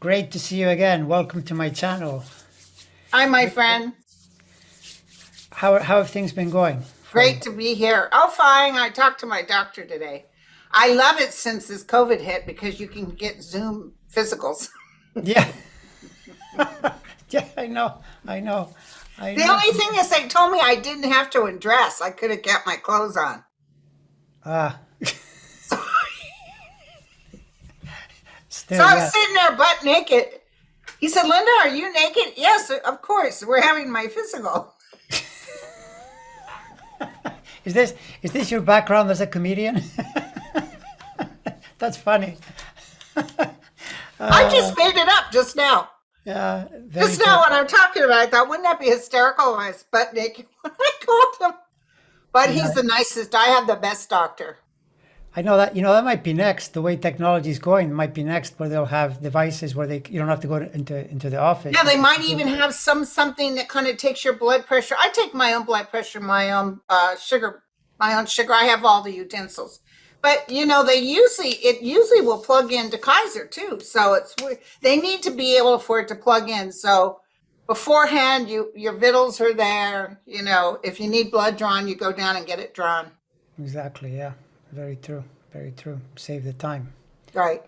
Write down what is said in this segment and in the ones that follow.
Great to see you again. Welcome to my channel. Hi, my friend. How have things been going for you? Great to be here. Oh, fine. I talked to my doctor today. I love it since this COVID hit because you can get Zoom physicals. Yeah, yeah, I know, I know, I The know. only thing is, they told me I didn't have to undress. I could have kept my clothes on. Ah, So, so still, I was yeah. sitting there butt naked. He said, Linda, are you naked? Yes, of course. We're having my physical. Is this your background as a comedian? That's funny. I just made it up just now. Yeah, very Just now, good. when I'm talking about it, I thought, wouldn't that be hysterical if I was butt naked when I called him? But he's Yeah, the nicest. I have the best doctor. I know that. That might be next. The way technology is going, it might be next where they'll have devices where you don't have to go into the office. Yeah, they might even have something that kind of takes your blood pressure. I take my own blood pressure, my own sugar, my own sugar. I have all the utensils. But it usually will plug into Kaiser too. So they need to be able for it to plug in. So beforehand, your vittles are there. If you need blood drawn, you go down and get it drawn. Exactly. Yeah. Very true. Very true. Save the time. Right.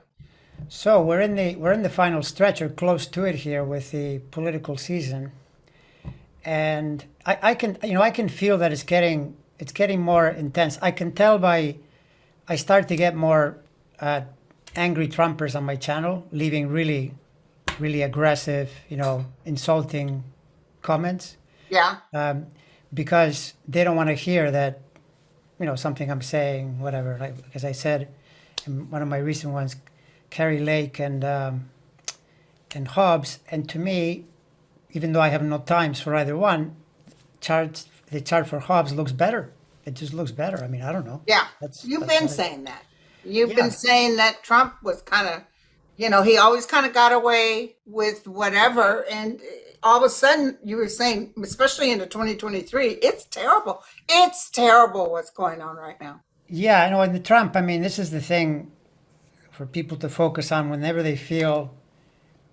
So we're in the final stretch or close to it here with the political season, and I can feel that it's getting more intense. I can tell I start to get more angry Trumpers on my channel, leaving really really aggressive, insulting comments, Yeah. um, because they don't want to hear that something I'm saying, whatever. Like as I said in one of my recent ones, Carrie Lake and Hobbes. And to me, even though I have no times for either one, the chart for Hobbes looks better. It just looks better. I mean, I don't know. Yeah, That's you've that's been what I, saying that. You've been yeah. saying that Trump was kind of, he always kind of got away with whatever. And all of a sudden, you were saying, especially into 2023, it's terrible. It's terrible what's going on right now. Yeah, I know. And the Trump, I mean, this is the thing for people to focus on whenever they feel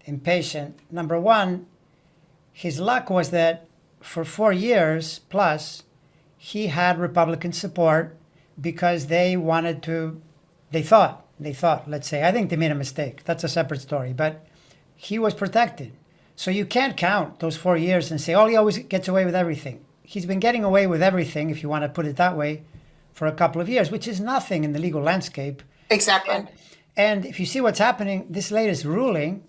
impatient. Number one, his luck was that for 4 years plus, he had Republican support because they thought, let's say, I think they made a mistake. That's a separate story, but he was protected. So you can't count those 4 years and say, oh, he always gets away with everything. He's been getting away with everything, if you want to put it that way, for a couple of years, which is nothing in the legal landscape. Exactly. And and if you see what's happening, this latest ruling,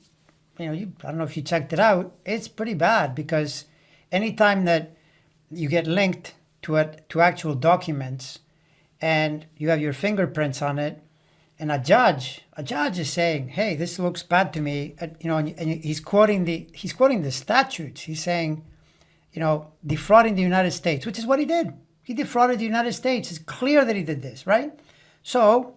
I don't know if you checked it out, it's pretty bad because anytime that you get linked to actual documents and you have your fingerprints on it, and a judge is saying, "Hey, this looks bad to me," and he's quoting the statutes. He's saying, defrauding the United States, which is what he did. He defrauded the United States. It's clear that he did this, right? So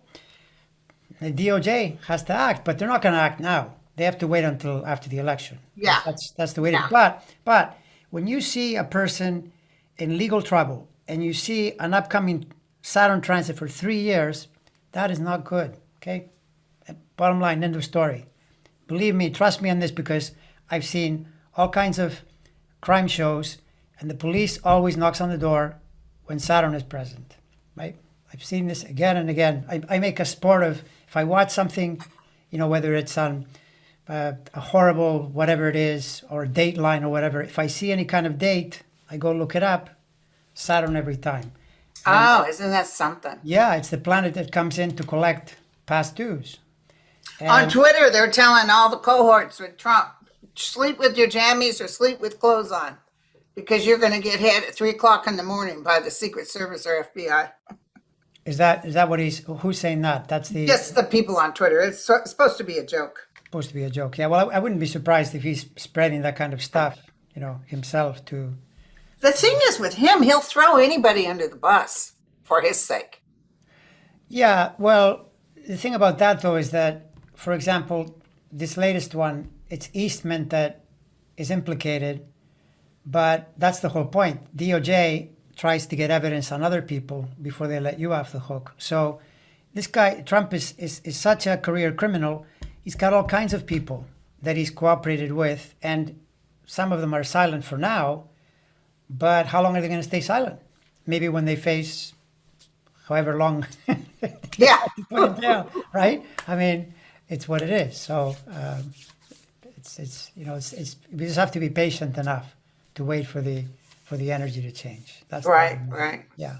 the DOJ has to act, but they're not going to act now. They have to wait until after the election. Yeah. That's the way it is. Yeah. But when you see a person in legal trouble and you see an upcoming Saturn transit for 3 years, that is not good. Okay. Bottom line, end of story. Believe me, trust me on this because I've seen all kinds of crime shows, and the police always knocks on the door when Saturn is present, right? I've seen this again and again. I make a sport of if I watch something, whether it's on a horrible whatever it is or a Dateline or whatever. If I see any kind of date, I go look it up. Saturn every time, and Oh, isn't that something? yeah, it's the planet that comes in to collect past dues, On and Twitter, they're telling all the cohorts with Trump, sleep with your jammies or sleep with clothes on because you're going to get hit at 3 o'clock in the morning by the Secret Service or FBI. is that what who's saying that? That's the Just the people on Twitter. It's supposed to be a joke. supposed to be a joke. Yeah, well, I wouldn't be surprised if he's spreading that kind of stuff, himself to. The thing is with him, he'll throw anybody under the bus for his sake. Yeah, well, the thing about that though is that, for example, this latest one, it's Eastman that is implicated, but that's the whole point. DOJ tries to get evidence on other people before they let you off the hook. So this guy, Trump, is such a career criminal. He's got all kinds of people that he's cooperated with, and some of them are silent for now, but how long are they going to stay silent? Maybe when they face however long they Yeah. have to put it down, right? I mean, it's what it is. So it's we just have to be patient enough to wait for the energy to change. That's the Right, bottom line. right. Yeah.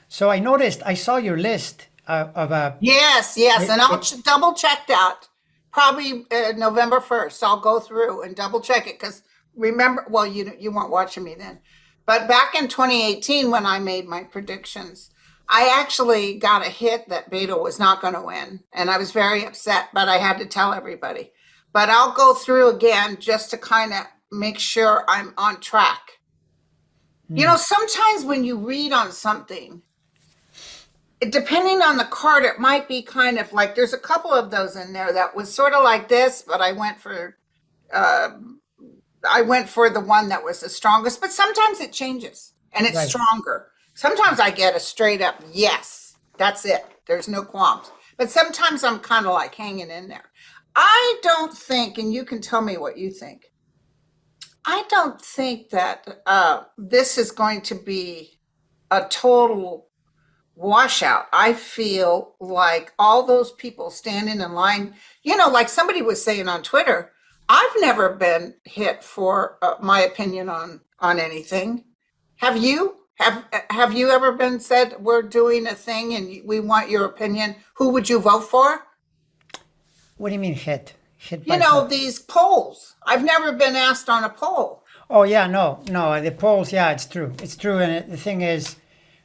So I saw your list of Yes, and I'll double check that. Probably November 1st. I'll go through and double check it because remember, well, you weren't watching me then, but back in 2018 when I made my predictions, I actually got a hit that Beto was not going to win, and I was very upset, but I had to tell everybody. But I'll go through again just to kind of make sure I'm on track. Sometimes when you read on something, depending on the card, it might be kind of like there's a couple of those in there that was sort of like this, but I went for the one that was the strongest. But sometimes it changes and it's right. stronger. Sometimes I get a straight up yes, that's it. There's no qualms. But sometimes I'm kind of like hanging in there. I don't think, and you can tell me what you think. I don't think that this is going to be a total washout. I feel like all those people standing in line, like somebody was saying on Twitter, I've never been hit for my opinion on anything. Have you? Have you ever been said we're doing a thing and we want your opinion? Who would you vote for? What do you mean hit? Hit by what? These polls. I've never been asked on a poll. Oh yeah, no, the polls. Yeah, it's true. It's true, and the thing is,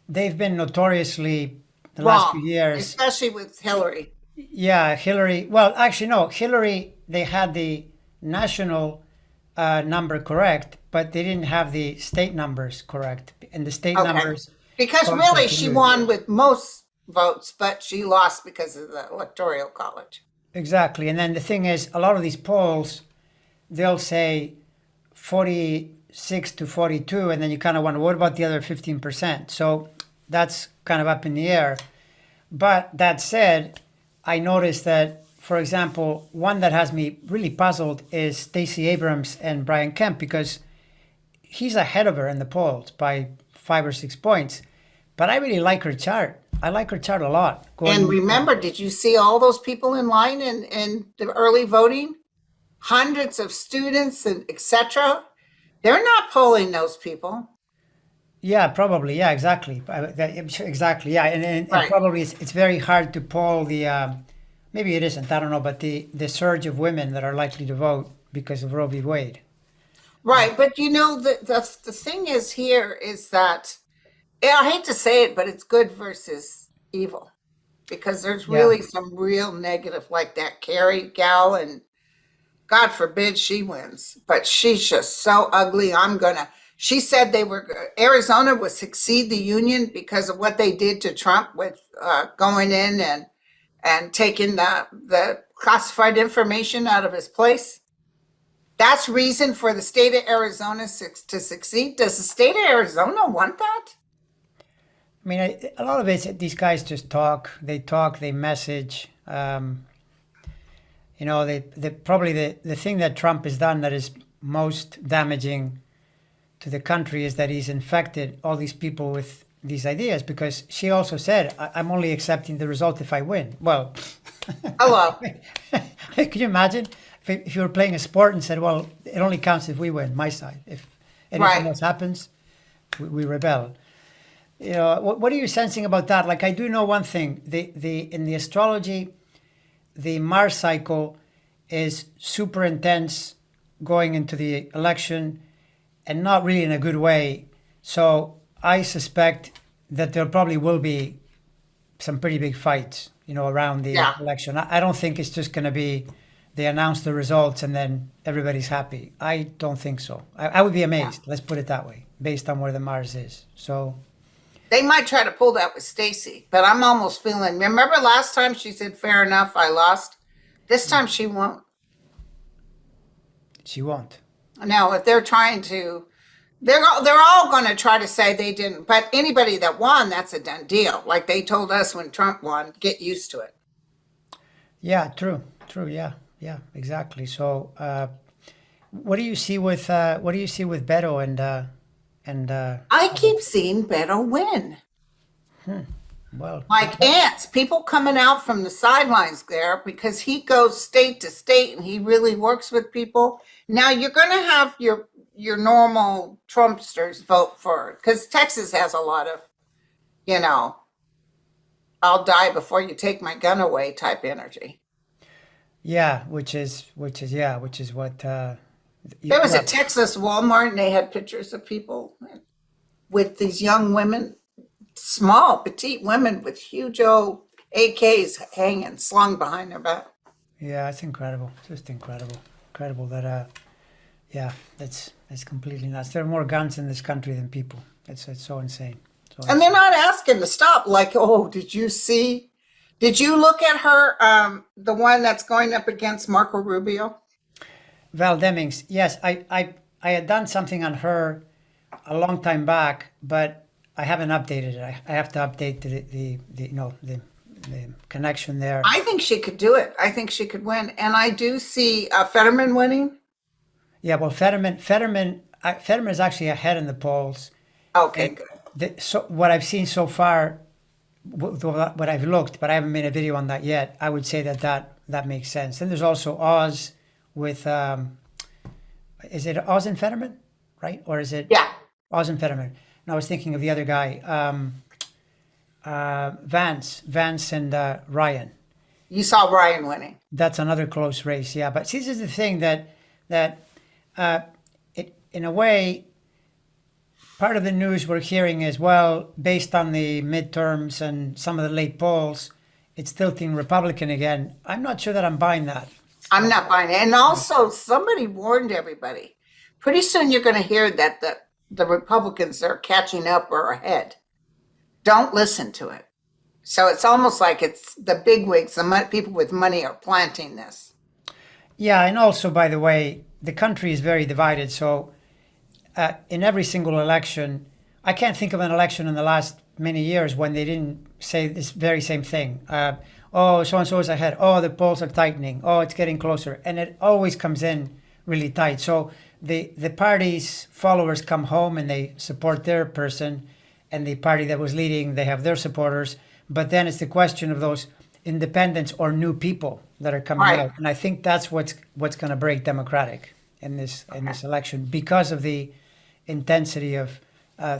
they've been notoriously the last few Wrong, years. especially with Hillary. Yeah, Hillary. Well, actually, no. Hillary. They had the national number correct, but they didn't have the state numbers correct. And the state Okay. numbers. Because caused really, them to she lose. won with most votes, but she lost because of the Electoral College. Exactly. And then the thing is, a lot of these polls, they'll say 46 to 42, and then you kind of wonder, what about the other 15%? So that's kind of up in the air. But that said, I noticed that, for example, one that has me really puzzled is Stacey Abrams and Brian Kemp, because he's ahead of her in the polls by 5 or 6 points. But I really like her chart. I like her chart a lot. And remember, did you see all those people in line in the early voting? Hundreds of students and etc. They're not polling those people. Yeah, probably. Yeah, exactly. Exactly. Yeah, and Right. probably it's very hard to poll the. Maybe it isn't. I don't know, but the surge of women that are likely to vote because of Roe v. Wade. Right. But the thing is here is that I hate to say it, but it's good versus evil. Because there's Yeah. really some real negative, like that Carrie gal, and God forbid she wins, but she's just so ugly. She said Arizona would succeed the union because of what they did to Trump with going in and taking the classified information out of his place. That's reason for the state of Arizona to succeed. Does the state of Arizona want that? I mean, a lot of it, these guys just talk. They talk. They message. Probably the thing that Trump has done that is most damaging to the country is that he's infected all these people with these ideas, because she also said, I'm only accepting the result if I win. Well, Hello. can you imagine if you were playing a sport and said, well, it only counts if we win, my side. If anything Right. else happens, we rebel. What are you sensing about that? Like, I do know one thing. In the astrology, the Mars cycle is super intense going into the election, and not really in a good way. So I suspect that there probably will be some pretty big fights, around the Yeah. election. I don't think it's just going to be they announce the results and then everybody's happy. I don't think so. I would be amazed. Let's put it that way, based on where the Mars is. So They might try to pull that with Stacey, but I'm almost feeling. Remember last time she said, "Fair enough, I lost." This time she won't. she won't. Now, if they're trying to, they're all going to try to say they didn't. But anybody that won, that's a done deal. Like they told us when Trump won, get used to it. Yeah, true. Yeah. yeah, exactly. So, what do you see with Beto and I keep seeing Beto win. well, Like ants, people coming out from the sidelines there because he goes state to state and he really works with people. Now you're going to have your normal Trumpsters vote for it because Texas has a lot of, you know, I'll die before you take my gun away type energy. yeah, which is what There was a well, Texas Walmart and they had pictures of people with these young women, small, petite women with huge old AKs hanging, slung behind their back. yeah, it's incredible, just incredible that yeah, that's completely nuts. There are more guns in this country than people. It's so insane. So And they're not asking to stop. Like, oh, did you see? Did you look at her, the one that's going up against Marco Rubio? Val Demings, yes, I had done something on her a long time back, but I haven't updated it. I have to update the the connection there. I think she could do it. I think she could win. And I do see Fetterman winning. Yeah, well, Fetterman is actually ahead in the polls. Okay, And good. so what I've seen so far, what I've looked, but I haven't made a video on that yet. I would say that makes sense. Then there's also Oz with, is it Oz and Fetterman, right? Or is it Yeah. Oz and Fetterman? And I was thinking of the other guy, Vance and Ryan. You saw Ryan winning. That's another close race, yeah. But see, this is the thing that it in a way, part of the news we're hearing is, well, based on the midterms and some of the late polls, it's tilting Republican again. I'm not sure that I'm buying that. I'm not buying it. And also, somebody warned everybody. Pretty soon you're going to hear that the Republicans are catching up or ahead. Don't listen to it. So it's almost like it's the bigwigs, the people with money are planting this. Yeah, and also, by the way, the country is very divided. So, in every single election, I can't think of an election in the last many years when they didn't say this very same thing. Oh, so and so is ahead. Oh, the polls are tightening. Oh, it's getting closer, and it always comes in really tight. So the party's followers come home and they support their person, and the party that was leading, they have their supporters. But then it's the question of those independents or new people that are coming Right. out, and I think that's what's going to break Democratic in this election because of the intensity of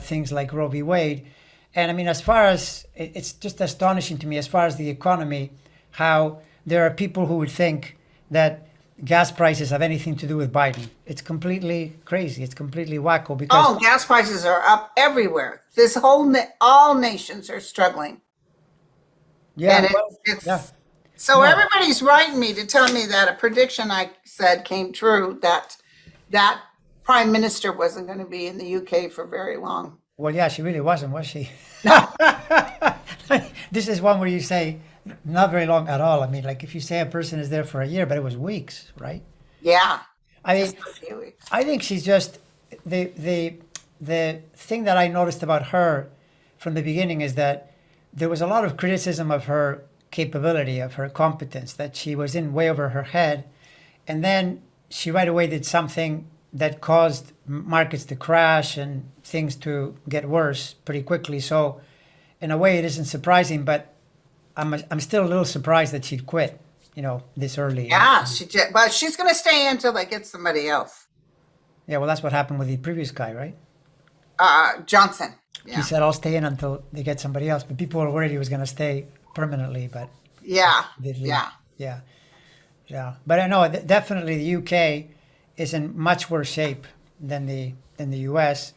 things like Roe v. Wade. And I mean, as far as it's just astonishing to me, as far as the economy, how there are people who would think that gas prices have anything to do with Biden. It's completely crazy. It's completely wacko because Oh, gas prices are up everywhere. This all nations are struggling. yeah, And well, it's yeah, so no, everybody's writing me to tell me that a prediction I said came true that prime minister wasn't going to be in the UK for very long. well, yeah, she really wasn't, was she? No. This is one where you say not very long at all. I mean, like if you say a person is there for a year, but it was weeks, right? Yeah. I mean, Just a few weeks. I think she's just the thing that I noticed about her from the beginning is that there was a lot of criticism of her capability, of her competence, that she was in way over her head, and then she right away did something that caused markets to crash and things to get worse pretty quickly. So, in a way, it isn't surprising, but I'm still a little surprised that she'd quit, this early. Yeah, but she's going to stay until they get somebody else. Yeah, well, that's what happened with the previous guy, right? Johnson. He Yeah. said, I'll stay in until they get somebody else. But people were worried he was going to stay permanently, but Yeah. did leave. Yeah. Yeah. Yeah. But I know definitely the UK is in much worse shape than the US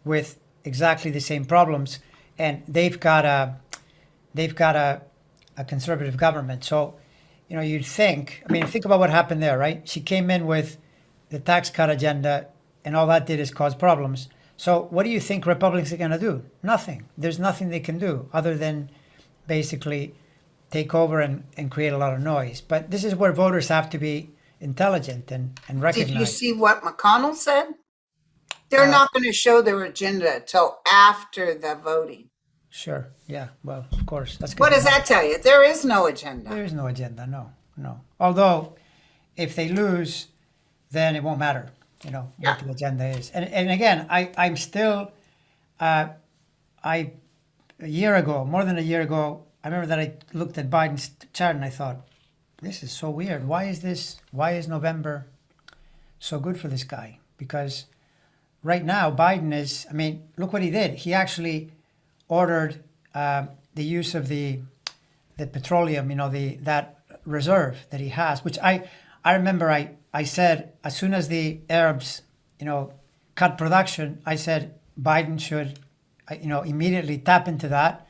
with exactly the same problems. And they've got a conservative government. So, you'd think, I mean, think about what happened there, right? She came in with the tax cut agenda, and all that did is cause problems. So, what do you think Republicans are going to do? Nothing. There's nothing they can do other than basically take over and create a lot of noise. But this is where voters have to be intelligent and Did you recognize. see what McConnell said? They're not going to show their agenda till after the voting. Sure. Yeah. Well, of course. That's What good. does that tell you? There is no agenda. There is no agenda. No. No. Although, Yeah. if they lose, then it won't matter, what Yeah. the agenda is. And again, I'm still, I a year ago, more than a year ago, I remember that I looked at Biden's chart and I thought, this is so weird. Why is November so good for this guy? Because right now, Biden is, I mean, look what he did. He actually ordered the use of the petroleum, that reserve that he has, which I remember I said, as soon as the Arabs, cut production, I said Biden should, immediately tap into that.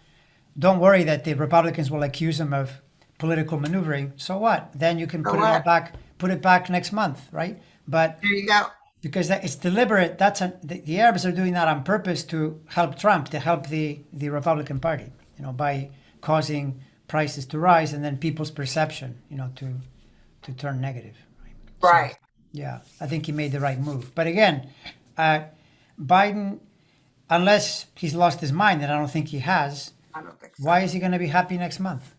Don't worry that the Republicans will accuse him of political maneuvering. So what? Then you can So put it all what? back, put it back next month, right? But There you go. because it's deliberate, the Arabs are doing that on purpose to help Trump, to help the Republican Party, by causing prices to rise and then people's perception, to turn negative. Right? So, Right. yeah, I think he made the right move. But again, Biden, unless he's lost his mind, and I don't think he has, I don't think so. why is he going to be happy next month?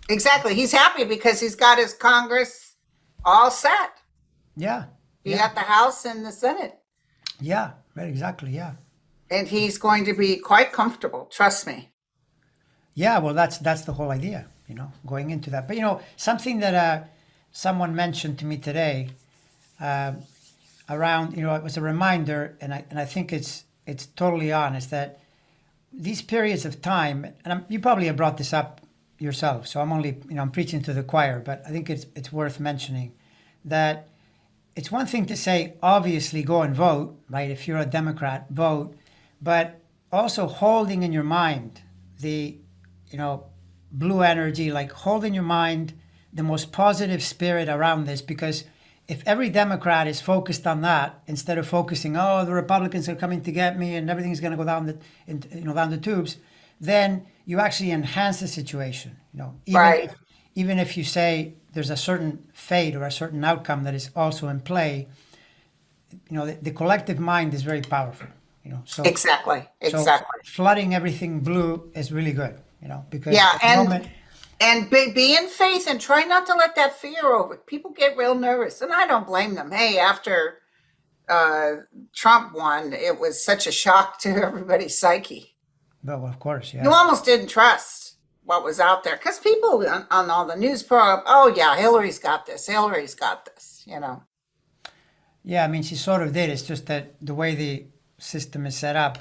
Exactly. He's happy because he's got his Congress all set. Yeah, He yeah, got the House and the Senate. yeah, right, exactly, yeah. And he's going to be quite comfortable. Trust me. Yeah, well, that's the whole idea, going into that. But something that someone mentioned to me today, around, it was a reminder, and I think it's totally honest that these periods of time, and you probably have brought this up yourself, so I'm only, I'm preaching to the choir, but I think it's worth mentioning that it's one thing to say, obviously, go and vote, right? If you're a Democrat, vote, but also holding in your mind the blue energy, like hold in your mind the most positive spirit around this, because if every Democrat is focused on that instead of focusing, oh, the Republicans are coming to get me and everything's going to go down down the tubes, then you actually enhance the situation. Right. Even if you say there's a certain fate or a certain outcome that is also in play, the collective mind is very powerful. So Exactly. so Exactly. flooding everything blue is really good, because Yeah. at the moment, And be in faith and try not to let that fear over. People get real nervous, and I don't blame them. Hey, after Trump won, it was such a shock to everybody's psyche. well, of course, You yeah, almost didn't trust what was out there because people on all the news program, oh yeah, Hillary's got this. Hillary's got this. yeah. I mean, she sort of did. It's just that the way the system is set up,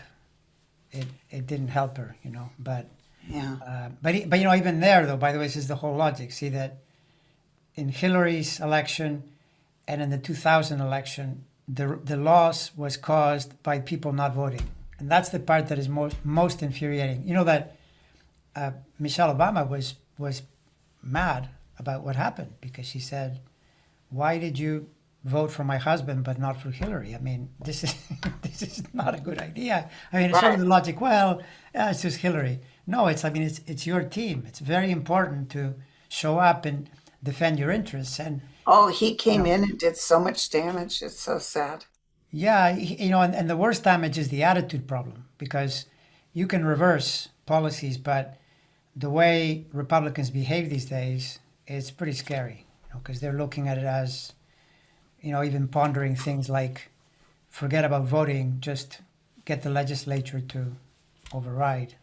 it didn't help her, But Yeah. but even there, though, by the way, this is the whole logic. See that in Hillary's election and in the 2000 election, the loss was caused by people not voting, and that's the part that is most infuriating. That Michelle Obama was mad about what happened because she said, "Why did you vote for my husband but not for Hillary? I mean, this is this is not a good idea." I mean, it's sort of the logic. Well, it's just Hillary. No, it's your team. It's very important to show up and defend your interests. And Oh, he came in and did so much damage. It's so sad. yeah, and the worst damage is the attitude problem because you can reverse policies, but the way Republicans behave these days is pretty scary. Because they're looking at it as, even pondering things like, forget about voting, just get the legislature to override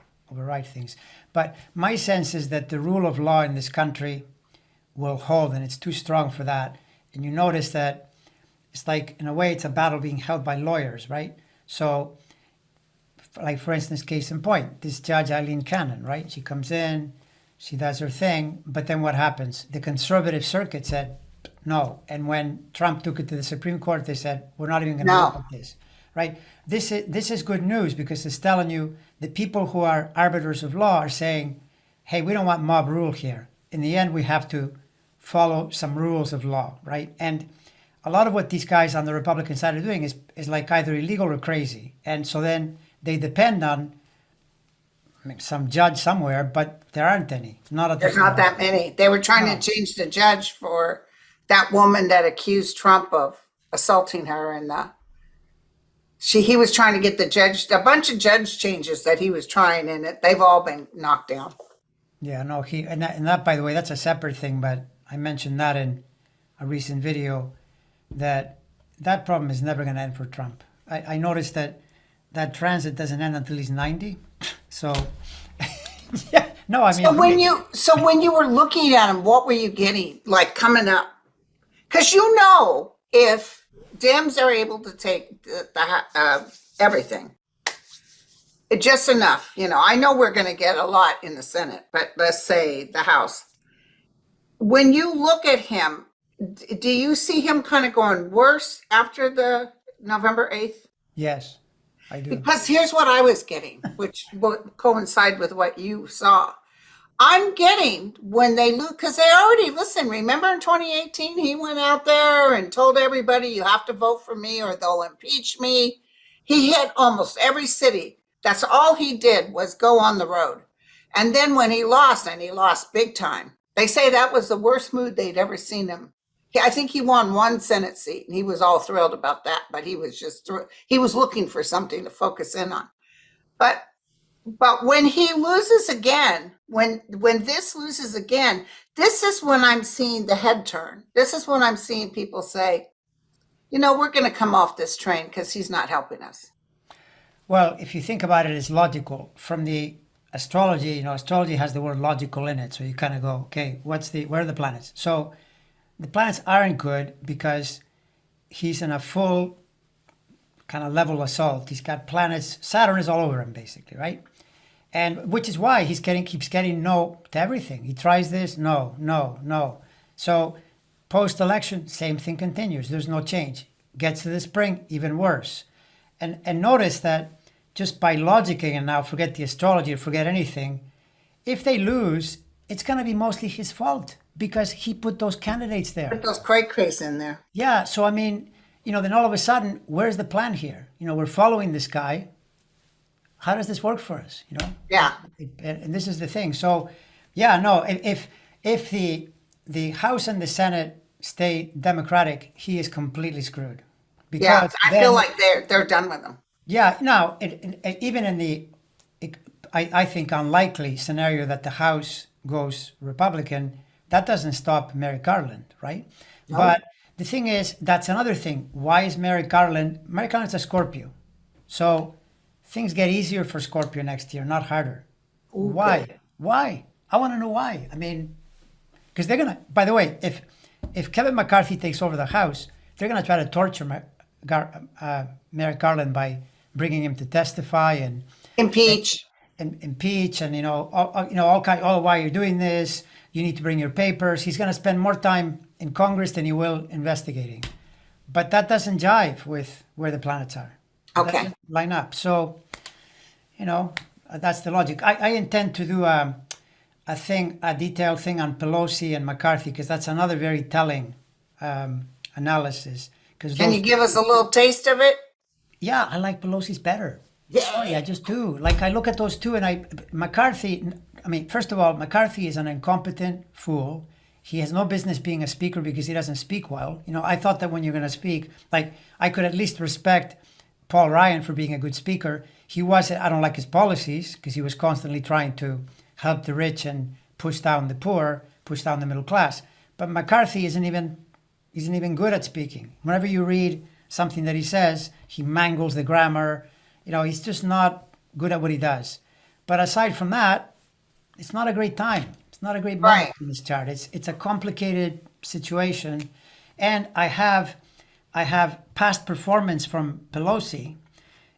things. But my sense is that the rule of law in this country will hold, and it's too strong for that. And you notice that it's like, in a way, it's a battle being held by lawyers, right? So, like, for instance, case in point, this Judge Eileen Cannon, right? She comes in, she does her thing, but then what happens? The conservative circuit said no. And when Trump took it to the Supreme Court, they said, we're not even going to look No. at this, right? This is good news because it's telling you the people who are arbiters of law are saying, hey, we don't want mob rule here. In the end, we have to follow some rules of law, right? And a lot of what these guys on the Republican side are doing is like either illegal or crazy. And so then they depend on some judge somewhere, but there aren't any. Not at There's the not that many. They were trying No. to change the judge for that woman that accused Trump of assaulting her, and he was trying to get a bunch of judge changes that he was trying, and they've all been knocked down. Yeah, no, and that, by the way, that's a separate thing, but I mentioned that in a recent video that problem is never going to end for Trump. I noticed that transit doesn't end until he's 90. So, yeah, no, I mean, So when you were looking at him, what were you getting like coming up? Because if Dems are able to take everything, just enough, I know we're going to get a lot in the Senate, but let's say the House. When you look at him, do you see him kind of going worse after the November 8th? yes, I do. Because here's what I was getting, which would coincide with what you saw. I'm getting when they lose, because they already, listen, remember in 2018, he went out there and told everybody, you have to vote for me or they'll impeach me. He hit almost every city. That's all he did was go on the road. And then when he lost, and he lost big time, they say that was the worst mood they'd ever seen him. I think he won one Senate seat and he was all thrilled about that, but he was looking for something to focus in on. But when he loses again, when this loses again, this is when I'm seeing the head turn. This is when I'm seeing people say, we're going to come off this train because he's not helping us. Well, if you think about it, it's logical. From the astrology, astrology has the word logical in it. So you kind of go, okay, where are the planets? So the planets aren't good because he's in a full kind of level assault. He's got planets, Saturn is all over him basically, right? And which is why he keeps getting no to everything. He tries this, no, no, no. So post-election, same thing continues. There's no change. Gets to the spring, even worse. And notice that just by logicking, and now forget the astrology or forget anything, if they lose, it's going to be mostly his fault because he put those candidates there. Put those cray-crays in there. Yeah, so I mean, then all of a sudden, where's the plan here? We're following this guy. How does this work for us? Yeah. And this is the thing. So, yeah, no. If the House and the Senate stay Democratic, he is completely screwed. Because I feel like they're done with him. Yeah. Now, even in I think unlikely scenario that the House goes Republican, that doesn't stop Merrick Garland, right? No. But the thing is, that's another thing. Why is Merrick Garland's a Scorpio, so things get easier for Scorpio next year, not harder. Okay. Why? Why? I want to know why. I mean, because they're going to, by the way, if Kevin McCarthy takes over the House, they're going to try to torture Merrick Garland by bringing him to testify and impeach and all why you're doing this. You need to bring your papers. He's going to spend more time in Congress than he will investigating. But that doesn't jive with where the planets are. Okay. Line up. So, that's the logic. I intend to do a detailed thing on Pelosi and McCarthy because that's another very telling analysis. Can you give us a little taste of it? Yeah, I like Pelosi's better. Yeah. Sorry, I just do. Like I look at those two and McCarthy, first of all, McCarthy is an incompetent fool. He has no business being a speaker because he doesn't speak well. I thought that when you're going to speak, like I could at least respect Paul Ryan for being a good speaker. I don't like his policies because he was constantly trying to help the rich and push down the poor, push down the middle class. But McCarthy isn't even good at speaking. Whenever you read something that he says, he mangles the grammar. He's just not good at what he does. But aside from that, it's not a great time. It's not a great moment in this chart. It's a complicated situation. And I have past performance from Pelosi.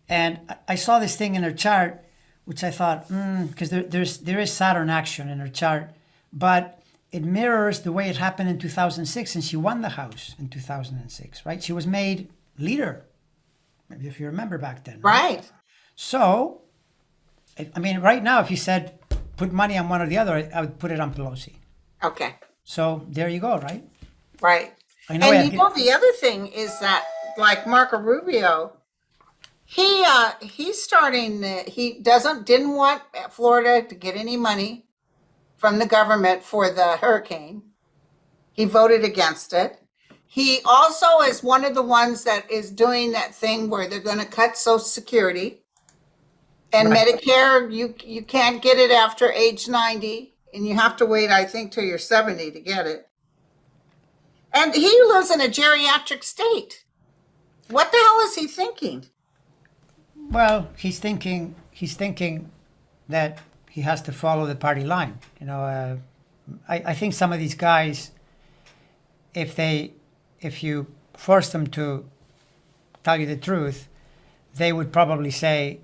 And I saw this thing in her chart, which I thought, because there is Saturn action in her chart, but it mirrors the way it happened in 2006, and she won the House in 2006, right? She was made leader, maybe if you remember back then. Right. So, right now, if you said put money on one or the other, I would put it on Pelosi. Okay. So there you go, right? Right. The other thing is that, like Marco Rubio, he's starting. He didn't want Florida to get any money from the government for the hurricane. He voted against it. He also is one of the ones that is doing that thing where they're going to cut Social Security and Medicare. You can't get it after age 90, and you have to wait, I think, till you're 70 to get it. And he lives in a geriatric state. What the hell is he thinking? Well, he's thinking that he has to follow the party line. I think some of these guys, if you force them to tell you the truth, they would probably say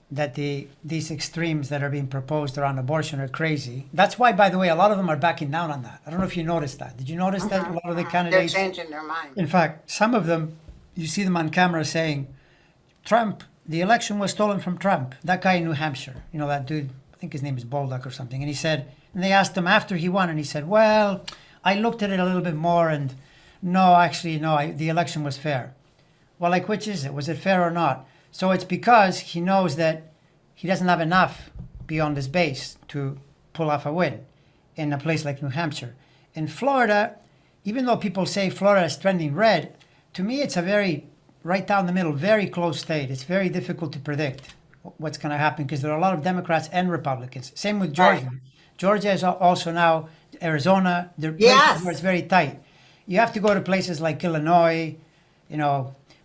that these extremes that are being proposed around abortion are crazy. That's why, by the way, a lot of them are backing down on that. I don't know if you noticed that. Did you notice that a lot of the They're candidates, changing their mind. in fact, some of them, you see them on camera saying, Trump, the election was stolen from Trump. That guy in New Hampshire, that dude, I think his name is Bolduc or something. And he said, and they asked him after he won, and he said, well, I looked at it a little bit more, and no, actually, no, the election was fair. Well, like, which is it? Was it fair or not? So it's because he knows that he doesn't have enough beyond his base to pull off a win in a place like New Hampshire. In Florida, even though people say Florida is trending red, to me it's a very right down the middle, very close state. It's very difficult to predict what's going to happen because there are a lot of Democrats and Republicans. Same with Georgia. Right. Georgia is also now Arizona. There are places where it's very tight. You have to go to places like Illinois,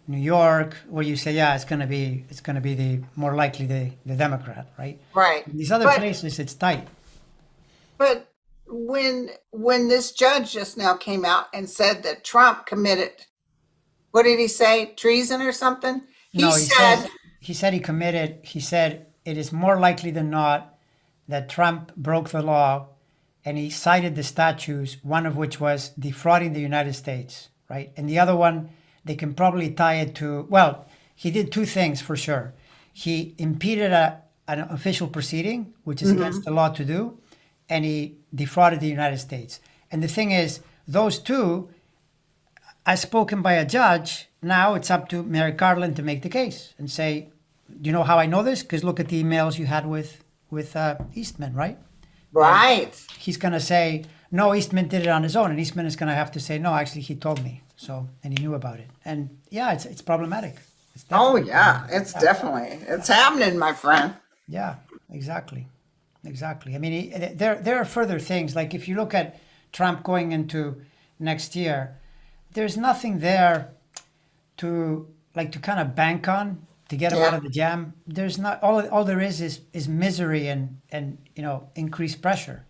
New York, where you say, yeah, it's going to be the more likely the Democrat, right? Right. In these other places, it's tight. But when this judge just now came out and said that Trump committed, what did he say, treason or something? He said it is more likely than not that Trump broke the law, and he cited the statutes, one of which was defrauding the United States, right? And the other one, they can probably tie it to, well, he did two things for sure. He impeded an official proceeding, which is against the law to do, and he defrauded the United States. And the thing is, those two, as spoken by a judge, now it's up to Merrick Garland to make the case and say, do you know how I know this? Because look at the emails you had with Eastman, right? Right. And he's going to say, no, Eastman did it on his own. And Eastman is going to have to say, no, actually, he told me. So, and he knew about it. And yeah, it's problematic. It's definitely, it's happening, my friend. Yeah, exactly. I mean, there are further things. Like if you look at Trump going into next year, there's nothing there to kind of bank on to get him out of the jam. There's not, all there is misery and increased pressure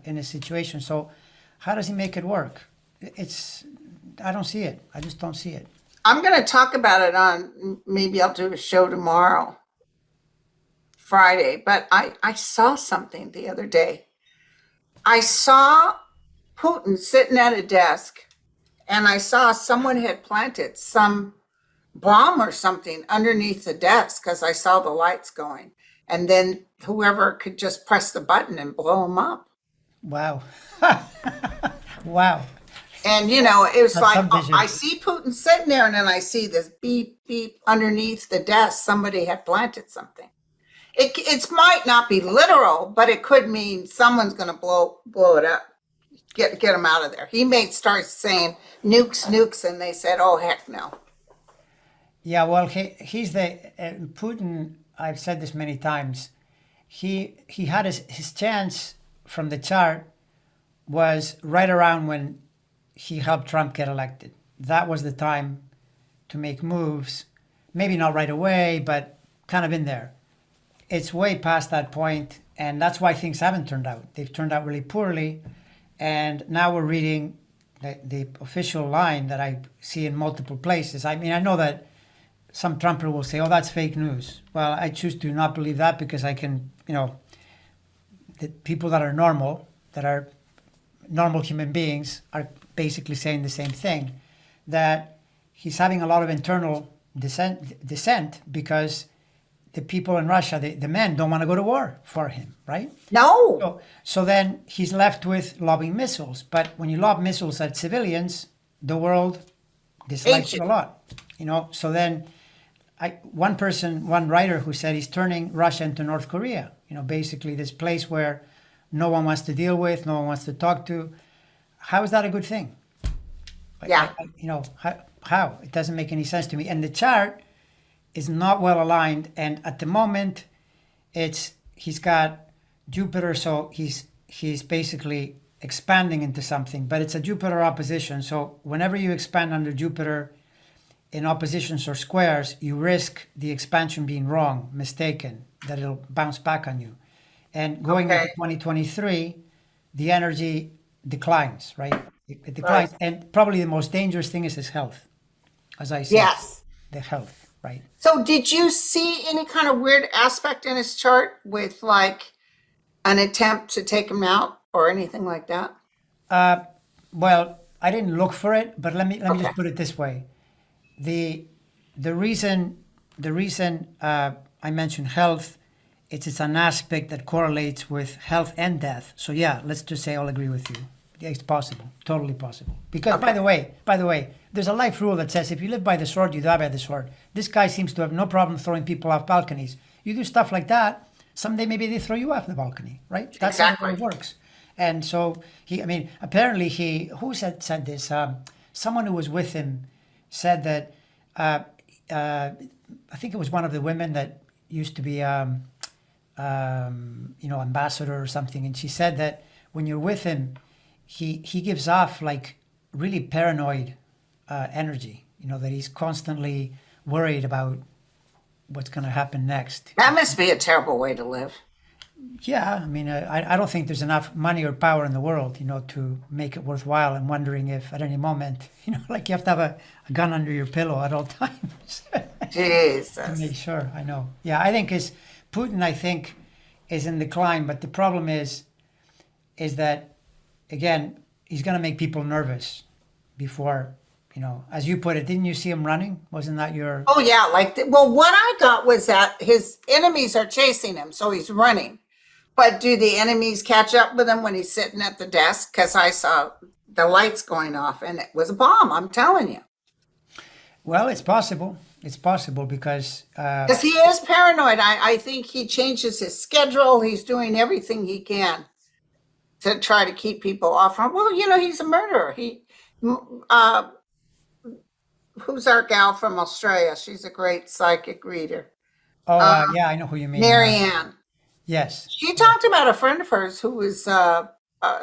in a situation. So how does he make it work? I don't see it. I just don't see it. I'm going to talk about it maybe I'll do a show tomorrow, Friday, but I saw something the other day. I saw Putin sitting at a desk, and I saw someone had planted some bomb or something underneath the desk because I saw the lights going. And then whoever could just press the button and blow him up. Wow. Wow. And, it was That's like, I see Putin sitting there, and then I see this beep, beep underneath the desk. Somebody had planted something. It might not be literal, but it could mean someone's going to blow it up, get him out of there. He may start saying nukes, and they said, oh, heck no. Yeah, well, he's Putin, I've said this many times, he had his chance from the chart was right around when he helped Trump get elected. That was the time to make moves, maybe not right away, but kind of in there. It's way past that point, and that's why things haven't turned out. They've turned out really poorly, and now we're reading the official line that I see in multiple places. I mean, I know that some Trumper will say, oh, that's fake news. Well, I choose to not believe that because I can, the people that are normal human beings are basically saying the same thing, that he's having a lot of internal dissent because the people in Russia, the men, don't want to go to war for him, right? No. So then he's left with lobbing missiles. But when you lob missiles at civilians, the world dislikes you a lot. So then one writer who said he's turning Russia into North Korea, basically this place where no one wants to deal with, no one wants to talk to. How is that a good thing? Yeah. How? It doesn't make any sense to me. And the chart is not well aligned. And at the moment, he's got Jupiter, so he's basically expanding into something, but it's a Jupiter opposition. So whenever you expand under Jupiter in oppositions or squares, you risk the expansion being wrong, mistaken, that it'll bounce back on you. And going into Okay. 2023, the energy declines, right? It Right. declines. And probably the most dangerous thing is his health, as I said, Yes. the health, right? So did you see any kind of weird aspect in his chart with like an attempt to take him out or anything like that? Well, I didn't look for it, but let me Okay. just put it this way: the the reason I mentioned health, it's an aspect that correlates with health and death. So yeah, let's just say I'll agree with you. Yeah, it's possible, totally possible. Because Okay. by the way, there's a life rule that says if you live by the sword, you die by the sword. This guy seems to have no problem throwing people off balconies. You do stuff like that, someday maybe they throw you off the balcony, right? That's how Exactly. it works. And so I mean, apparently who said this? Someone who was with him said that uh, I think it was one of the women that used to be, ambassador or something, and she said that when you're with him, he gives off like really paranoid energy. You know that he's constantly worried about what's going to happen next. That must be a terrible way to live. Yeah, I mean, I don't think there's enough money or power in the world, to make it worthwhile. And wondering if at any moment, like you have to have a gun under your pillow at all times to Jesus. make sure. I know. Yeah, I think is Putin. I think is in decline, but the problem is that again he's going to make people nervous before. As you put it, didn't you see him running? Wasn't that your? Oh yeah, well, what I got was that his enemies are chasing him, so he's running. But do the enemies catch up with him when he's sitting at the desk? Because I saw the lights going off, and it was a bomb. I'm telling you, Well, it's possible. It's possible because because he is paranoid. I think he changes his schedule. He's doing everything he can to try to keep people off from. Well, he's a murderer. Uh, who's our gal from Australia? She's a great psychic reader. oh Uh, yeah, I know who you mean. Marianne. Yes. She talked about a friend of hers who was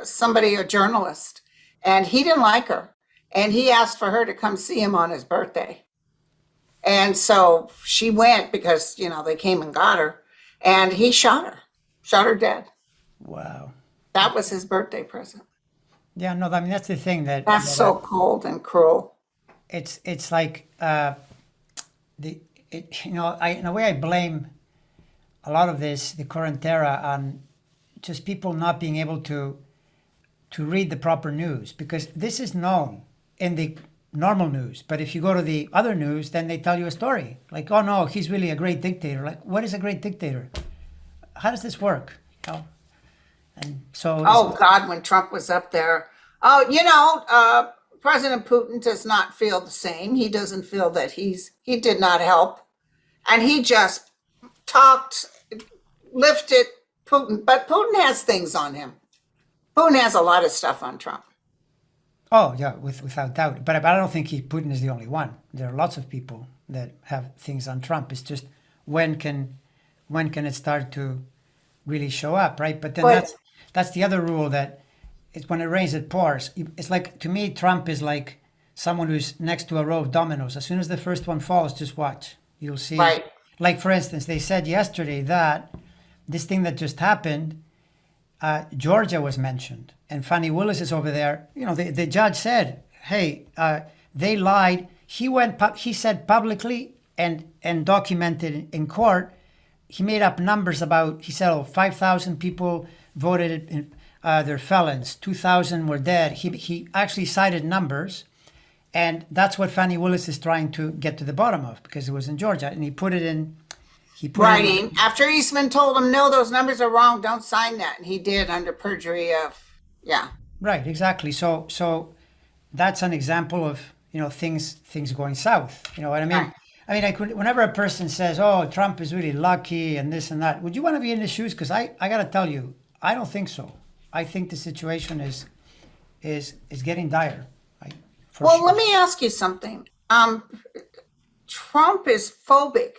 somebody, a journalist, and he didn't like her. And he asked for her to come see him on his birthday. And so she went because, they came and got her. And he shot her dead. Wow. That was his birthday present. Yeah, no, I mean that's the thing That's so cold and cruel. it's like I in a way I blame a lot of the current era on just people not being able to read the proper news because this is known in the normal news. But if you go to the other news, then they tell you a story like, oh no, he's really a great dictator. Like, what is a great dictator? How does this work? And so Oh, God, when Trump was up there. Oh, President Putin does not feel the same. He doesn't feel that he did not help. And he just talked, lifted Putin. But Putin has things on him. Putin has a lot of stuff on Trump. oh yeah, without doubt. But I don't think Putin is the only one. There are lots of people that have things on Trump. It's just when can it start to really show up, right? But then But that's the other rule that it's when it rains it pours. It's like to me, Trump is like someone who's next to a row of dominoes. As soon as the first one falls, just watch. You'll see. right, Like for instance, they said yesterday that this thing that just happened, Georgia was mentioned, and Fannie Willis is over there. The judge said, "Hey, they lied." He said publicly and documented in court. He made up numbers about. He said, "Oh, 5,000 people voted. They're felons. 2,000 were dead." He actually cited numbers, and that's what Fannie Willis is trying to get to the bottom of because it was in Georgia, and he put it in. He put it in. writing. After Eastman told him, no, those numbers are wrong, don't sign that. And he did under perjury of, yeah. Right, exactly. So that's an example of things going south. You know what I mean? Right. I mean, whenever a person says, "Oh, Trump is really lucky," and this and that, would you want to be in his shoes? Because I got to tell you, I don't think so. I think the situation is getting dire. Right? For Well, sure. let me ask you something. Trump is phobic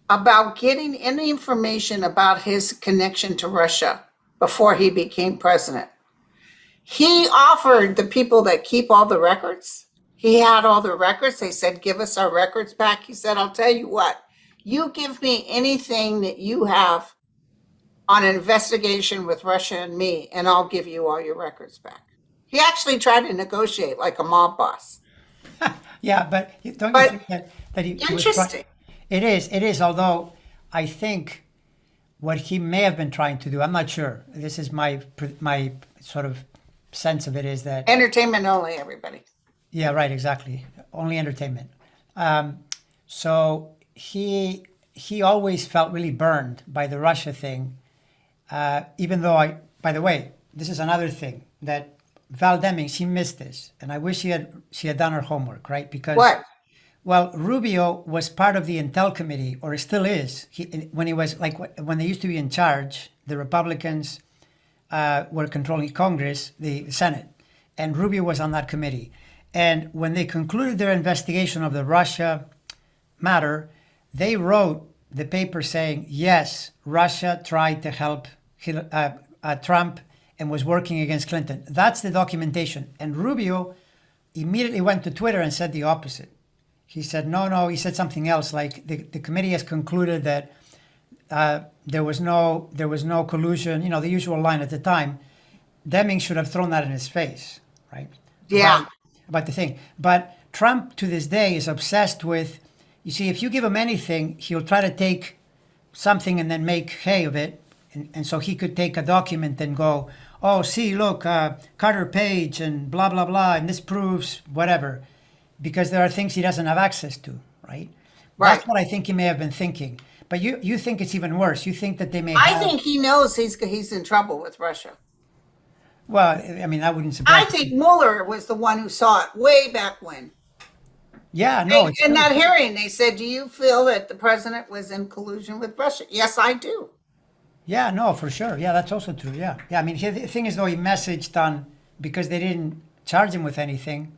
about getting any information about his connection to Russia before he became president. He offered the people that keep all the records. He had all the records. They said, give us our records back. He said, I'll tell you what, you give me anything that you have on an investigation with Russia and me, and I'll give you all your records back. He actually tried to negotiate like a mob boss. Yeah, but don't you But think that he was trying? interesting. It is. It is. Although I think what he may have been trying to do, I'm not sure. This is my sort of sense of it is that Entertainment only, everybody. yeah, right, exactly. Only entertainment. So he always felt really burned by the Russia thing, even though by the way, this is another thing that Val Deming, she missed this, and I wish she had done her homework, right? Because What? well, Rubio was part of the Intel Committee, or still is. When he was like when they used to be in charge, the Republicans were controlling Congress, the Senate, and Rubio was on that committee. And when they concluded their investigation of the Russia matter, they wrote the paper saying, yes, Russia tried to help Trump and was working against Clinton. That's the documentation. And Rubio immediately went to Twitter and said the opposite. He said, no, he said something else, like the committee has concluded that there was no collusion, the usual line at the time. Deming should have thrown that in his face, right? Yeah. About the thing. But Trump to this day is obsessed with, you see, if you give him anything, he'll try to take something and then make hay of it. And so he could take a document and go, oh, see, look, Carter Page and blah, blah, blah, and this proves whatever. Because there are things he doesn't have access to, right? Right. That's what I think he may have been thinking. But you think it's even worse. You think that they may I have... think he knows he's in trouble with Russia. Well, I mean, that wouldn't surprise I think Mueller was the one who saw it way back when. Yeah, no. In that hearing, they said, do you feel that the president was in collusion with Russia? Yes, I do. Yeah, no, for sure. Yeah, that's also true. Yeah. Yeah, I mean, the thing is, though, he messaged on, because they didn't charge him with anything,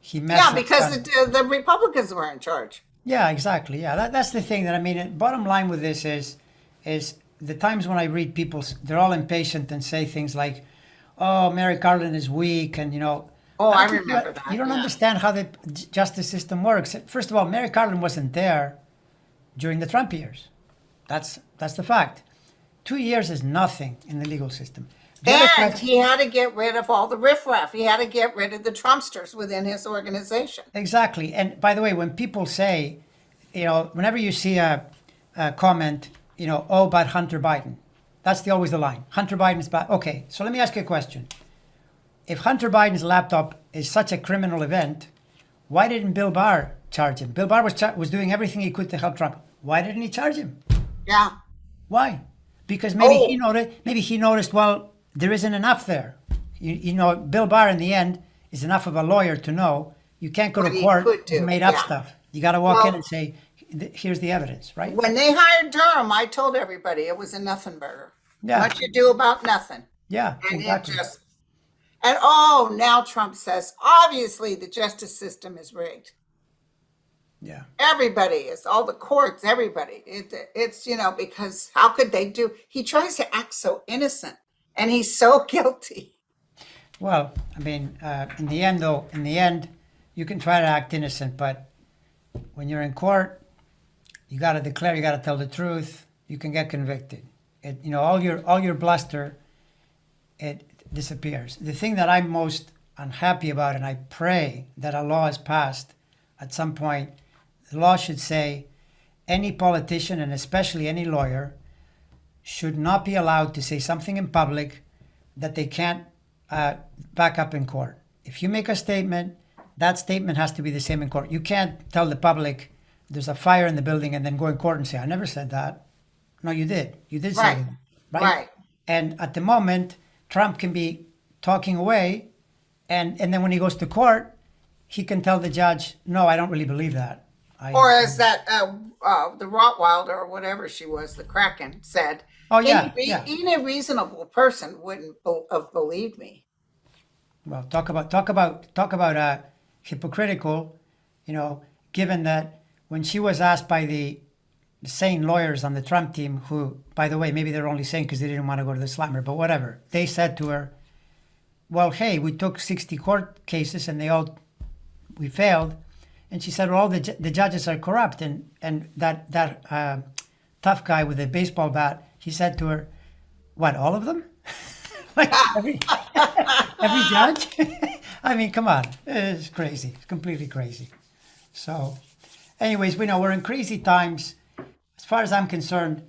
he messaged Yeah, because on, the Republicans were in charge. yeah, exactly. Yeah, that's the thing that, I mean, bottom line with this is the times when I read people, they're all impatient and say things like, oh, Merrick Garland is weak, and, Oh, I think remember that. You don't yeah. understand how the justice system works. First of all, Merrick Garland wasn't there during the Trump years. That's the fact. 2 years is nothing in the legal system. And he had to get rid of all the riffraff. He had to get rid of the Trumpsters within his organization. Exactly. And by the way, when people say, whenever you see a comment, oh, about Hunter Biden, that's always the line. Hunter Biden is bad. Okay, so let me ask you a question. If Hunter Biden's laptop is such a criminal event, why didn't Bill Barr charge him? Bill Barr was doing everything he could to help Trump. Why didn't he charge him? Yeah. Why? Because maybe he noticed, well, there isn't enough there. Bill Barr in the end is enough of a lawyer to know you can't go to court and made up stuff. You got to walk in and say, here's the evidence, right? When they hired Durham, I told everybody it was a nothing burger. Yeah. Much ado about nothing. Yeah, And exactly. now Trump says, obviously the justice system is rigged. Yeah. Everybody is, all the courts, everybody. It's, because how could they do? He tries to act so innocent and he's so guilty. Well, I mean, in the end, you can try to act innocent, but when you're in court, you got to declare, you got to tell the truth. You can get convicted. All your bluster, it disappears. The thing that I'm most unhappy about, and I pray that a law is passed at some point, the law should say any politician, and especially any lawyer, should not be allowed to say something in public that they can't back up in court. If you make a statement, that statement has to be the same in court. You can't tell the public there's a fire in the building and then go in court and say, I never said that. No, you did. You did say that. Right. And at the moment, Trump can be talking away, and then when he goes to court, he can tell the judge, no, I don't really believe that. Or as that the Rottweiler or whatever she was, the Kraken, said, Oh, yeah. any reasonable person wouldn't have believed me. Well, talk about hypocritical, given that when she was asked by the sane lawyers on the Trump team, who, by the way, maybe they're only sane because they didn't want to go to the slammer, but whatever, they said to her, well, hey, we took 60 court cases and we failed. And she said, well, all the judges are corrupt. And that tough guy with a baseball bat, he said to her, what, all of them? Like every judge? I mean, come on. It's crazy. It's completely crazy. So, anyways, we know we're in crazy times. As far as I'm concerned,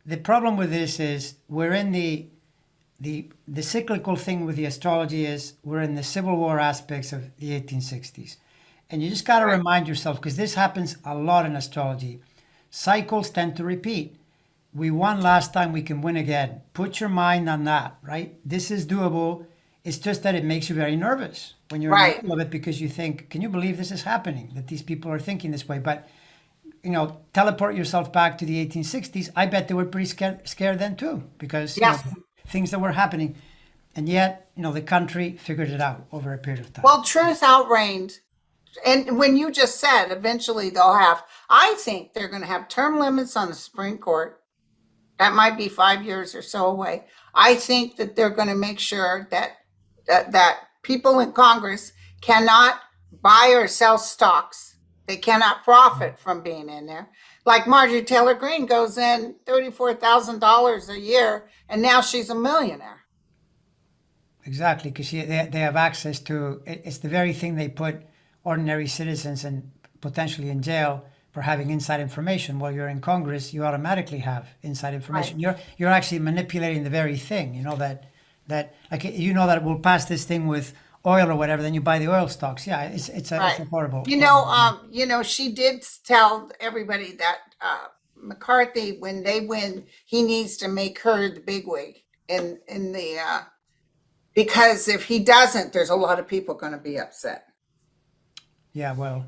the problem with this is we're in the cyclical thing with the astrology is we're in the Civil War aspects of the 1860s. And you just got to remind yourself, because this happens a lot in astrology. Cycles tend to repeat. We won last time, we can win again. Put your mind on that, right? This is doable. It's just that it makes you very nervous when you're in the Right. middle of it because you think, can you believe this is happening? That these people are thinking this way. But, teleport yourself back to the 1860s. I bet they were pretty scared then too because Yes. things that were happening. And yet, the country figured it out over a period of time. Well, truth outreigned. And when you just said eventually they'll have, I think they're going to have term limits on the Supreme Court. That might be 5 years or so away. I think that they're going to make sure that people in Congress cannot buy or sell stocks. They cannot profit from being in there. Like Marjorie Taylor Greene goes in $34,000 a year, and now she's a millionaire. Exactly, because they have access to it's the very thing they put ordinary citizens and potentially in jail for having inside information. While you're in Congress, you automatically have inside information. Right. You're actually manipulating the very thing. That like that we'll pass this thing with oil or whatever. Then you buy the oil stocks. Yeah, it's a horrible. She did tell everybody that McCarthy, when they win, he needs to make her the bigwig in the because if he doesn't, there's a lot of people going to be upset. Yeah, well,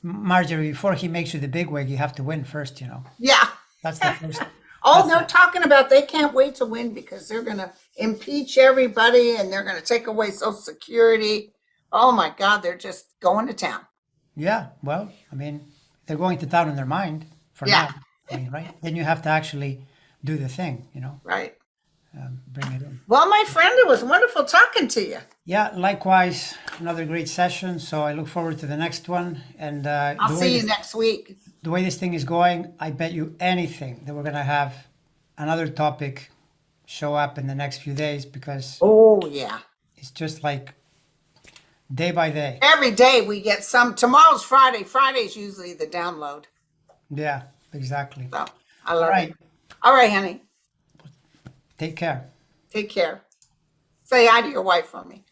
Marjorie, before he makes you the big wig, you have to win first. Yeah. That's the first. Oh, they're talking about they can't wait to win because they're going to impeach everybody and they're going to take away Social Security. Oh my God, they're just going to town. Yeah, well, I mean, they're going to town in their mind for Yeah. now. I mean, right? Then you have to actually do the thing, Right. bring it in. Well, my friend, it was wonderful talking to you. Yeah, likewise, another great session. So I look forward to the next one. And I'll see you next week. the way this thing is going, I bet you anything that we're going to have another topic show up in the next few days because Oh, yeah. it's just like day by day. Every day we get some. Tomorrow's Friday. Friday's usually the download. Yeah, exactly. So I All love right. it. All right, honey. Take care. Take care. Say hi to your wife for me.